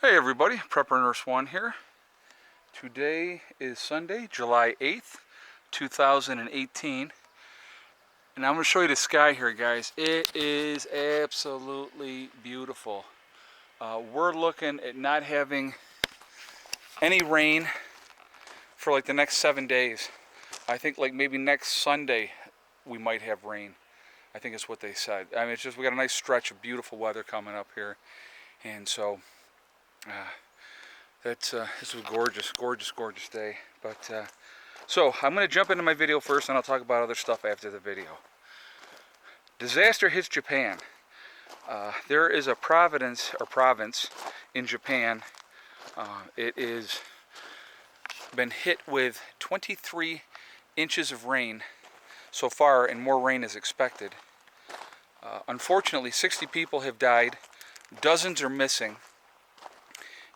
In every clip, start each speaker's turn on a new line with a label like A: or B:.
A: Hey everybody, Prepper Nurse One here. Today is Sunday, July 8th, 2018. And I'm going to show you the sky here, guys. It is absolutely beautiful. We're looking at not having any rain for like the next 7 days. I think like maybe next Sunday we might have rain. I think it's what they said. I mean, it's just we got a nice stretch of beautiful weather coming up here. And so this was a gorgeous day. But so I'm going to jump into my video first, and I'll talk about other stuff after the video. Disaster hits Japan. There is a province in Japan. It is been hit with 23 inches of rain so far, and more rain is expected. Unfortunately, 60 people have died. Dozens are missing.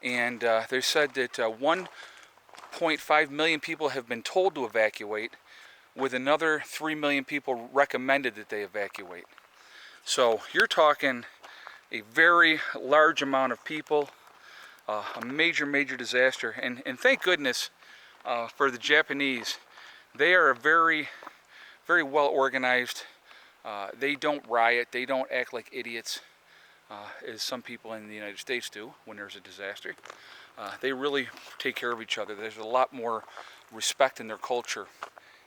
A: And they said that 1.5 million people have been told to evacuate, with another 3 million people recommended that they evacuate. So you're talking a very large amount of people, a major disaster. And thank goodness for the Japanese. They are a very well organized. They don't riot, they don't act like idiots. As some people in the United States do when there's a disaster. They really take care of each other. There's a lot more respect in their culture,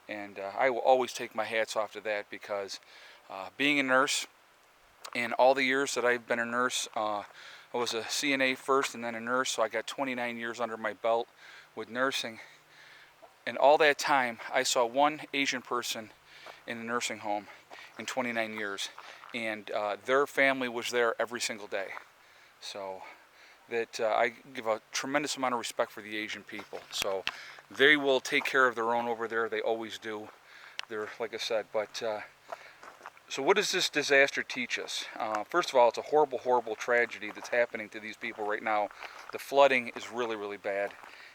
A: and I will always take my hats off to that, because being a nurse, and all the years that I've been a nurse, I was a CNA first and then a nurse, so I got 29 years under my belt with nursing. And all that time, I saw one Asian person in a nursing home in 29 years. And their family was there every single day. So that I give a tremendous amount of respect for the Asian people. So they will take care of their own over there. They always do. They're, like I said, but so what does this disaster teach us? First of all, it's a horrible tragedy that's happening to these people right now. The flooding is really bad.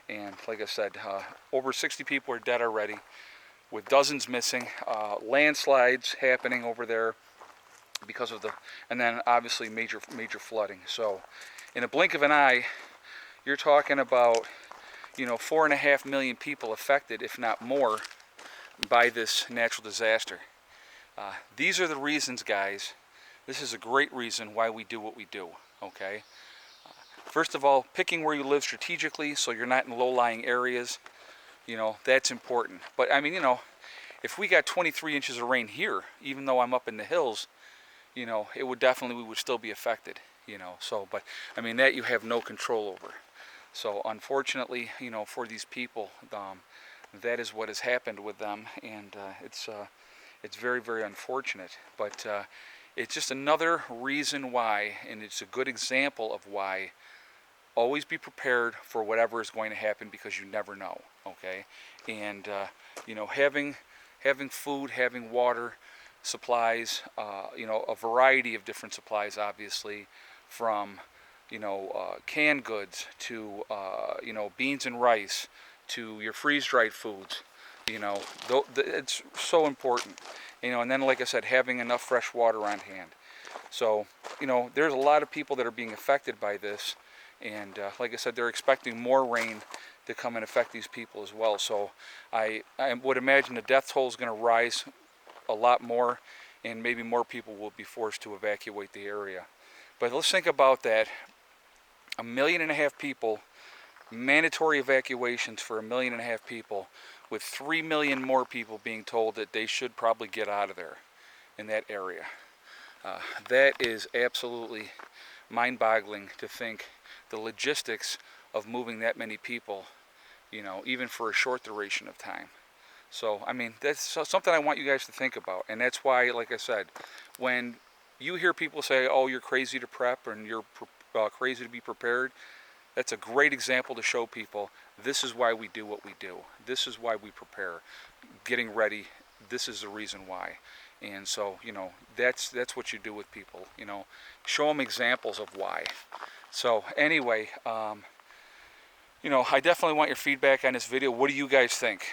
A: And like I said, over 60 people are dead already, with dozens missing. Landslides happening over there because of and then obviously major flooding. So in a blink of an eye, you're talking about 4.5 million people affected, if not more, by this natural disaster. These are the reasons, guys. This is a great reason why we do what we do. Okay. First of all, picking where you live strategically so you're not in low-lying areas. That's important. But I mean, if we got 23 inches of rain here, even though I'm up in the hills, it would definitely, we would still be affected, so, but I mean, that you have no control over. So unfortunately, for these people, that is what has happened with them, and it's very unfortunate. But it's just another reason why, and it's a good example of why, always be prepared for whatever is going to happen, because you never know. Okay. And having food, having water, supplies, a variety of different supplies, obviously, from canned goods to beans and rice to your freeze-dried foods. It's so important. And then, like I said, having enough fresh water on hand. So there's a lot of people that are being affected by this, and like I said, they're expecting more rain to come and affect these people as well. So I would imagine the death toll is going to rise a lot more, and maybe more people will be forced to evacuate the area. But let's think about that. 1.5 million people, mandatory evacuations for 1.5 million people, with 3 million more people being told that they should probably get out of there, in that area. That is absolutely mind-boggling to think the logistics of moving that many people, even for a short duration of time. So, I mean, that's something I want you guys to think about. And that's why, like I said, when you hear people say, oh, you're crazy to prep, and you're crazy to be prepared, that's a great example to show people this is why we do what we do. This is why we prepare. Getting ready, this is the reason why. And so, that's what you do with people. Show them examples of why. So, anyway, I definitely want your feedback on this video. What do you guys think?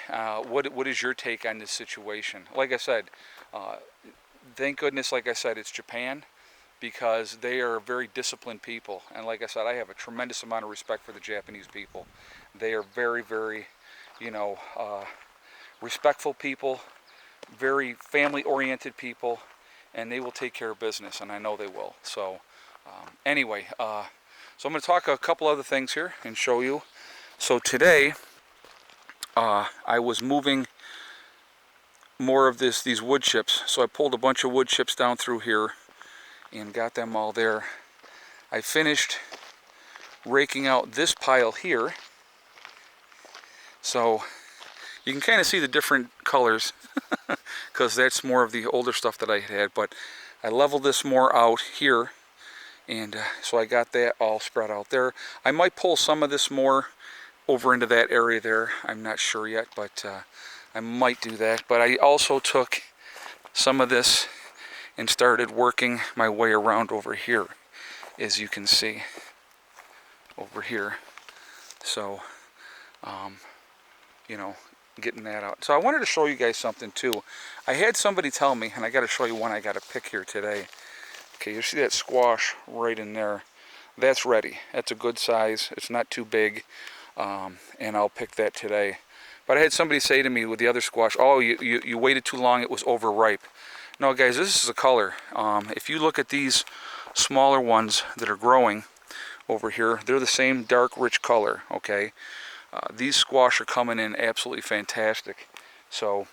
A: What is your take on this situation? Like I said, thank goodness, like I said, it's Japan. because they are very disciplined people. And like I said, I have a tremendous amount of respect for the Japanese people. They are very, very, you know, respectful people, very family-oriented people, and they will take care of business, and I know they will. So anyway, so I'm going to talk a couple other things here and show you. So today, I was moving more of these wood chips. So I pulled a bunch of wood chips down through here and got them all there. I finished raking out this pile here. So you can kind of see the different colors because that's more of the older stuff that I had. But I leveled this more out here, and so I got that all spread out there. I might pull some of this more over into that area there. I'm not sure yet, but I might do that. But I also took some of this and started working my way around over here, as you can see over here. So you know, getting that out. So I wanted to show you guys something too. I had somebody tell me, and I got to show you one I got to pick here today. Okay, you see that squash right in there? That's ready. That's a good size. It's not too big, and I'll pick that today. But I had somebody say to me with the other squash, oh, you waited too long, it was overripe. No, guys, this is a color. If you look at these smaller ones that are growing over here, they're the same dark, rich color, okay? These squash are coming in absolutely fantastic. So,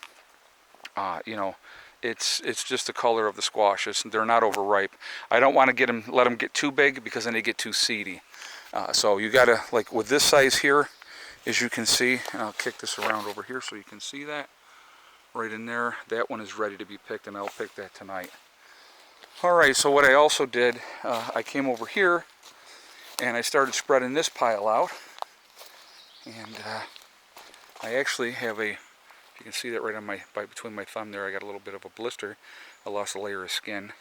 A: you know, it's just the color of the squash. They're not overripe. I don't want to let them get too big because then they get too seedy. So you gotta, like with this size here, as you can see, and I'll kick this around over here so you can see that right in there. That one is ready to be picked, and I'll pick that tonight. All right, so what I also did, I came over here and I started spreading this pile out. And I actually have you can see that right on between my thumb there, I got a little bit of a blister. I lost a layer of skin.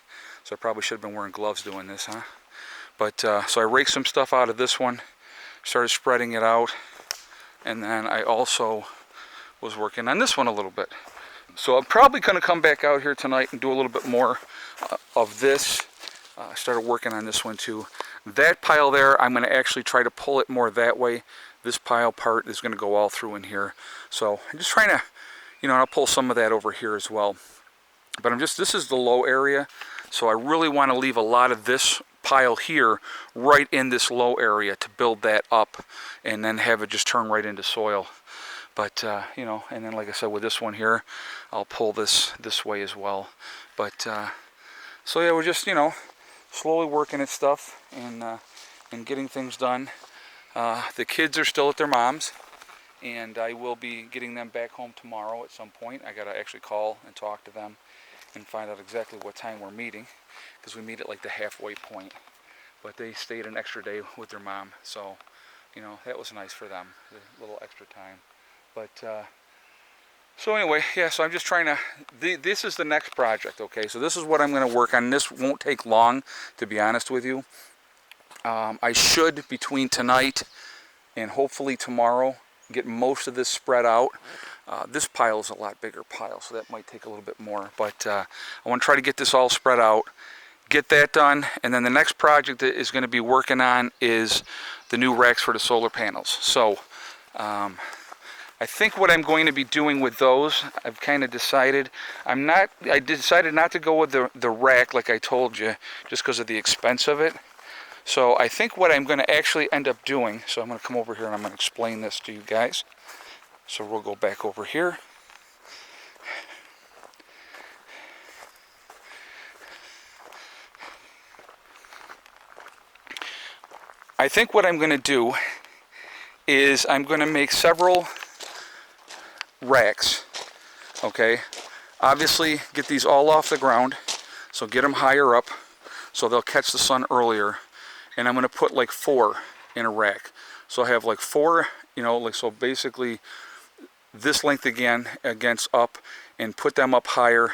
A: So I probably should have been wearing gloves doing this, huh? But, so I raked some stuff out of this one, started spreading it out, and then I also was working on this one a little bit. So I'm probably going to come back out here tonight and do a little bit more of this. I started working on this one too. That pile there, I'm going to actually try to pull it more that way. This pile part is going to go all through in here. So I'm just trying to, you know, I'll pull some of that over here as well. But this is the low area. So I really want to leave a lot of this pile here right in this low area to build that up and then have it just turn right into soil. But, you know, and then like I said, with this one here, I'll pull this way as well. But, so yeah, we're just, you know, slowly working at stuff and getting things done. The kids are still at their mom's, and I will be getting them back home tomorrow at some point. I gotta actually call and talk to them and find out exactly what time we're meeting, because we meet at like the halfway point. But they stayed an extra day with their mom, so, you know, that was nice for them, a little extra time. But, so anyway, yeah, so I'm just trying to, this is the next project, okay? So this is what I'm going to work on. This won't take long, to be honest with you. I should, between tonight and hopefully tomorrow, get most of this spread out. This pile is a lot bigger pile, so that might take a little bit more. But I want to try to get this all spread out, get that done, and then the next project that is going to be working on is the new racks for the solar panels. So I think what I'm going to be doing with those, I've kind of decided. I decided not to go with the rack like I told you, just because of the expense of it. So I think what I'm going to actually end up doing, so I'm going to come over here and I'm going to explain this to you guys. So we'll go back over here. I think what I'm going to do is I'm going to make several racks, okay? Obviously get these all off the ground, so get them higher up so they'll catch the sun earlier. And I'm going to put like 4 in a rack. So I have like 4, you know, like, so basically this length again against up, and put them up higher.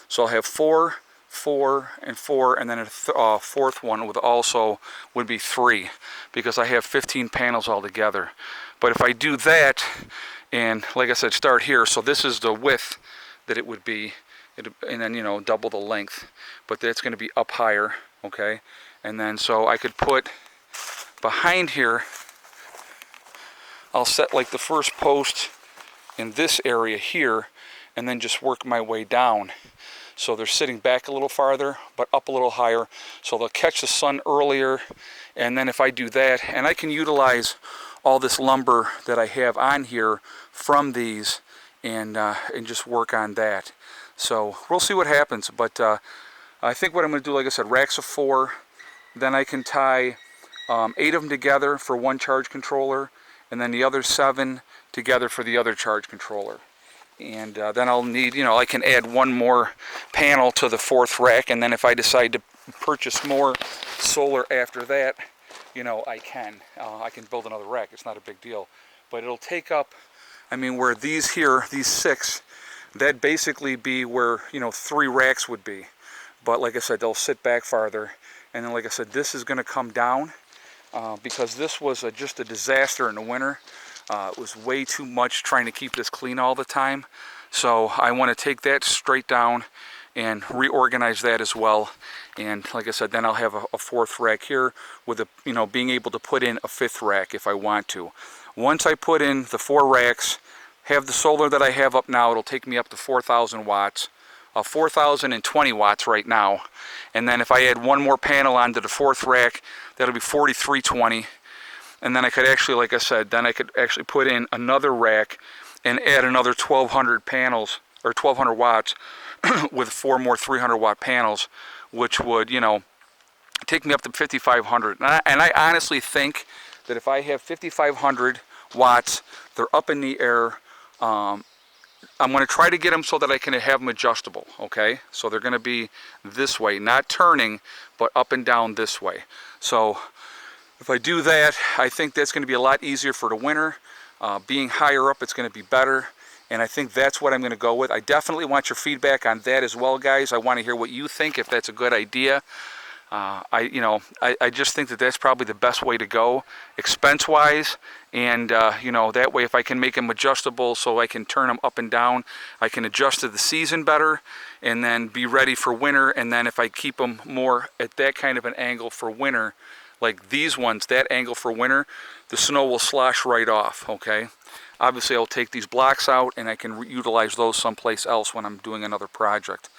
A: So I'll have 4, 4, and 4, and then a fourth one would be 3, because I have 15 panels altogether. But if I do that, and like I said, start here, so this is the width that it would be, and then, you know, double the length. But that's going to be up higher, okay? And then so I could put behind here, I'll set like the first post in this area here, and then just work my way down. So they're sitting back a little farther, but up a little higher, so they'll catch the sun earlier. And then if I do that, and I can utilize all this lumber that I have on here from these, and just work on that. So we'll see what happens, but I think what I'm going to do, like I said, racks of 4, then I can tie 8 of them together for one charge controller, and then the other 7 together for the other charge controller. And then I'll need, you know, I can add one more panel to the 4th rack, and then if I decide to purchase more solar after that, you know, I can build another rack. It's not a big deal, but it'll take up, I mean, where these here, these 6, that'd basically be where, you know, 3 racks would be. But like I said, they'll sit back farther. And then like I said, this is going to come down because this was just a disaster in the winter. It was way too much trying to keep this clean all the time. So I want to take that straight down and reorganize that as well. And like I said, then I'll have a 4th rack here with you know, being able to put in a 5th rack if I want to. Once I put in the 4 racks, have the solar that I have up now, it'll take me up to 4,000 watts. 4,020 watts right now. And then if I add one more panel onto the 4th rack, that'll be 4,320. And then I could actually, like I said, then I could actually put in another rack and add another 1,200 panels, or 1,200 watts with 4 more 300 watt panels, which would, you know, take me up to 5,500. And I honestly think that if I have 5,500 watts, they're up in the air, I'm going to try to get them so that I can have them adjustable, okay? So they're going to be this way, not turning, but up and down this way. So if I do that, I think that's going to be a lot easier for the winter. Being higher up, it's going to be better. And I think that's what I'm going to go with. I definitely want your feedback on that as well, guys. I want to hear what you think, if that's a good idea. I just think that that's probably the best way to go, expense-wise, and you know, that way if I can make them adjustable so I can turn them up and down, I can adjust to the season better, and then be ready for winter. And then if I keep them more at that kind of an angle for winter, like these ones, that angle for winter, the snow will slosh right off, okay? Obviously, I'll take these blocks out, and I can utilize those someplace else when I'm doing another project.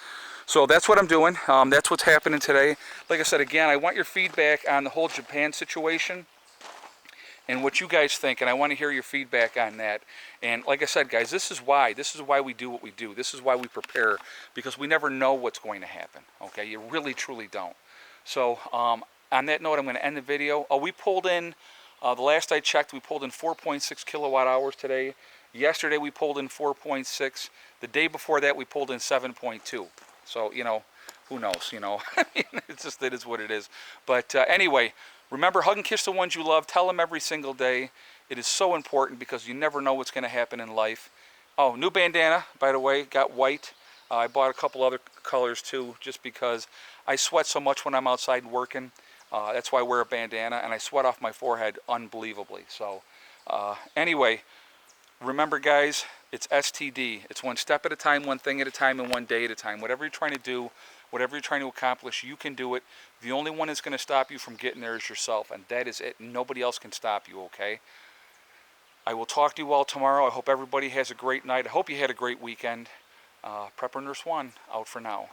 A: So that's what I'm doing. That's what's happening today. Like I said, again, I want your feedback on the whole Japan situation and what you guys think, and I want to hear your feedback on that. And like I said, guys, this is why we do what we do. This is why we prepare, because we never know what's going to happen, okay? You really, truly don't. So on that note, I'm going to end the video. We pulled in, the last I checked, we pulled in 4.6 kilowatt hours today. Yesterday, we pulled in 4.6. The day before that, we pulled in 7.2. So, you know, who knows, you know. I mean, it's just, it is what it is. But anyway, remember, hug and kiss the ones you love. Tell them every single day. It is so important because you never know what's going to happen in life. Oh, new bandana, by the way, got white. I bought a couple other colors too, just because I sweat so much when I'm outside working. That's why I wear a bandana, and I sweat off my forehead unbelievably. So anyway, remember, guys, it's STD. It's one step at a time, one thing at a time, and one day at a time. Whatever you're trying to do, whatever you're trying to accomplish, you can do it. The only one that's going to stop you from getting there is yourself, and that is it. Nobody else can stop you, okay? I will talk to you all tomorrow. I hope everybody has a great night. I hope you had a great weekend. Prepper Nurse 1, out for now.